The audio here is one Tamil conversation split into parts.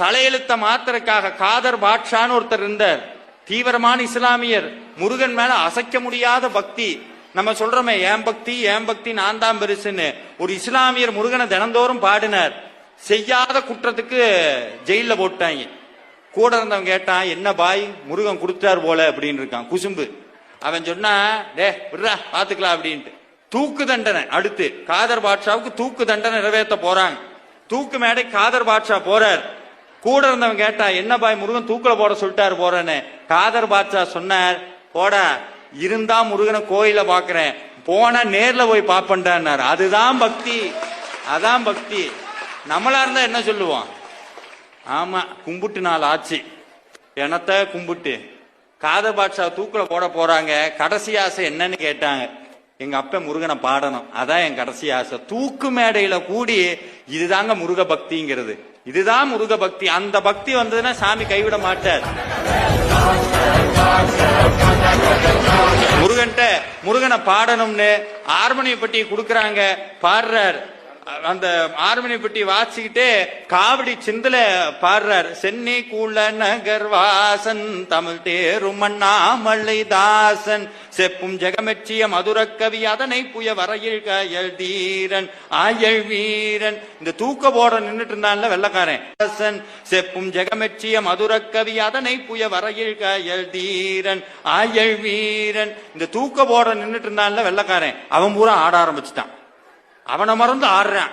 தலையெழுத்த மாத்திரக்காக காதர் பாட்ஷான்னு ஒருத்தர் இருந்தார், தீவிரமான இஸ்லாமியர், முருகன் மேல அசைக்க முடியாத பக்தி. நம்ம சொல்றோமே ஏன் பக்தி ஏன் பக்தி நான் தான் பெருசுன்னு. ஒரு இஸ்லாமியர் முருகனை தினந்தோறும் பாடினார். செய்யாத குற்றத்துக்கு ஜெயில போட்டாங்க. கூட இருந்தவன் கேட்டான், என்ன பாய் முருகன் கொடுத்தார் போல அப்படின்னு இருக்கான் குசும்பு. அவன் சொன்னா, டே விட்றா பாத்துக்கலாம் அப்படின்ட்டு. தூக்கு தண்டனை அடுத்து காதர் பாட்ஷாவுக்கு தூக்கு தண்டனை நிறைவேற்ற போறாங்க. தூக்கு மேடை காதர் பாட்ஷா போறார். கூட இருந்தவன் கேட்டா, என்ன பாய் முருகன் தூக்குல போட சொல்லிட்டாரு போறேன்னு. காதர் பாட்ஷா சொன்னார், போடா இருந்தா முருகனை கோயில பாக்குறேன், போனா நேர்ல போய் பாப்பண்டார். அதுதான் பக்தி, அதான் பக்தி. நம்மளா இருந்தா என்ன சொல்லுவோம்? ஆமா கும்பிட்டு நாள் ஆச்சு எனத்த கும்பிட்டு. காதர் பாட்ஷா தூக்குல போட போறாங்க. கடைசி ஆசை என்னன்னு கேட்டாங்க. எங்க அப்ப முருகனை பாடணும், அதான் என் கடைசி ஆசை. தூக்கு மேடையில கூடி இதுதாங்க முருக பக்திங்கிறது, இதுதான் முருக பக்தி. அந்த பக்தி வந்ததுன்னா சாமி கைவிட மாட்டார். முருகனை பாடணும்னு ஹார்மோனிய பெட்டி கொடுக்கறாங்க, பாடுறார். அந்த ஹார்மோனிய பெட்டி வாசிக்கிட்டே காவடி சிந்தல பாடுறார். சென்னி கூல நகர் வாசன் தமிழ் தேரும் அண்ணாமலை தாசன் செப்பும் ஜெகமெச்சிய மதுரக்கவி அதனை புய வரையில் கயல் தீரன் ஆயல் வீரன். இந்த தூக்க போட நின்றுட்டு இருந்தான்ல வெள்ளக்காரன், செப்பும் ஜெகமெச்சிய மதுரக்கவி அதனை புய வரையில் கயல் தீரன் ஆயல் வீரன். இந்த தூக்க போட நின்றுட்டு இருந்தான்ல வெள்ளக்காரன், அவன் பூரா ஆட ஆரம்பிச்சுட்டான். அவனை மறந்து ஆடுறான்.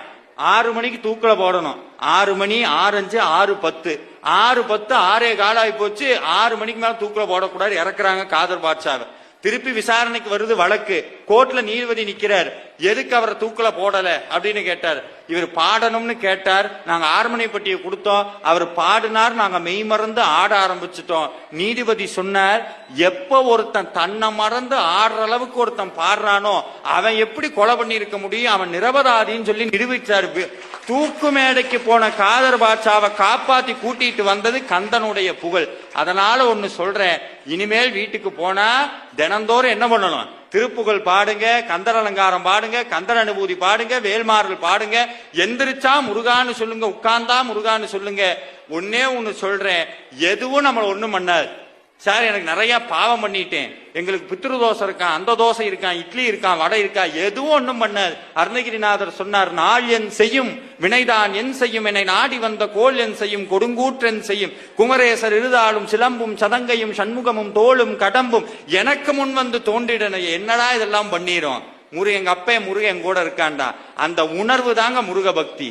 6 மணிக்கு தூக்கல போடணும். 6 மணி 6:05 6:10 6:10 6 காலாகி போச்சு. 6 மணிக்கு மேல தூக்கல போடக்கூடாது, இறக்குறாங்க காதர் பாட்ஷாவை. திருப்பி விசாரணைக்கு வருது வழக்கு. கோர்ட்ல நீதிபதி நிக்கிறார். எதுக்கு அவரை தூக்கல போடல அப்படின்னு கேட்டார். இவர் பாடணும்னு கேட்டார், நாங்க ஹார்மோனிய பெட்டியை கொடுத்தோம், அவர் பாடினார், நாங்க மெய் மறந்து ஆட ஆரம்பிச்சிட்டோம். நீதிபதி சொன்னார், எப்ப ஒருத்தன் தன்னை மறந்து ஆடுற அளவுக்கு ஒருத்தன் பாடுறானோ அவன் எப்படி கொலை பண்ணி இருக்க முடியும், அவன் நிரபராதின்னு சொல்லி நிரூபிச்சார். தூக்கு மேடைக்கு போன காதர் பாட்ஷாவை காப்பாத்தி கூட்டிட்டு வந்தது கந்தனுடைய புகழ். அதனால ஒன்னு சொல்றேன், இனிமேல் வீட்டுக்கு போனா தினந்தோறும் என்ன பண்ணணும்? திருப்புகழ் பாடுங்க, கந்தர் அலங்காரம் பாடுங்க, கந்தர் அனுபூதி பாடுங்க, வேல்மாறல் பாடுங்க. எந்திரிச்சா முருகான்னு சொல்லுங்க, உட்கார்ந்தா முருகான்னு சொல்லுங்க. ஒன்னே ஒன்னு சொல்றேன், எதுவும் நம்மள ஒண்ணும் பண்ணாது. சார் எனக்கு நிறைய பாவம் பண்ணிட்டேன், எங்களுக்கு பித்ரு தோசை இருக்கான், அந்த தோசை இருக்கான், இட்லி இருக்கான், வடை இருக்கா, எதுவும் ஒண்ணும் பண்ணாது. அருணகிரிநாதர் சொன்னார், நாள் என் செய்யும் வினைதான் என் செய்யும், என்னை நாடி வந்த கோள் என் செய்யும், கொடுங்கூற்றென் செய்யும், குமரேசர் இருதாளும் சிலம்பும் சதங்கையும் சண்முகமும் தோளும் கடம்பும் எனக்கு முன் வந்து தோன்றிடன. என்னடா இதெல்லாம் பண்ணிரும், எங்க அப்பே முருகன் கூட இருக்காண்டா. அந்த உணர்வு தாங்க முருக பக்தி.